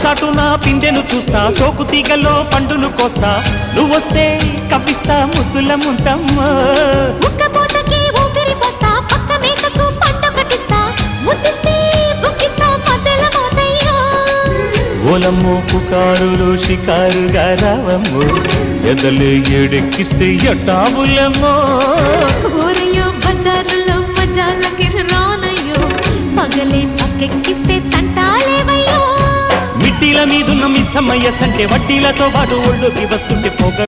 చాటున పిందెను చూస్తా, సోకు తీగల్లో పండును కోస్తా, నువ్వొస్తే కప్పిస్తా ముద్దుల ముంతమ్మ. ఉక్కపోతకి ఊపిరి పోస్తా, పక్క మేకకు పంట కట్టిస్తా, ముద్దిస్తే బుక్కిస్తా మధ్యల మోతయ్యో. ఓలమ్మో పుకారులో షికారుగా రావమ్మో, ఎదలు ఎడెక్కిస్తే ఎట్టాబులమ్మో. ఊరయ్యో బజారులో మజాలకి రానయ్యో, పగలే పక్కెక్కిస్తే తంటాలేవయ్యో. మిట్టిల మీదున్న మిస్సమ్మయ్య సంటే వడ్డీలతో పాటు ఒళ్ళోకి వస్తుంటే పొగ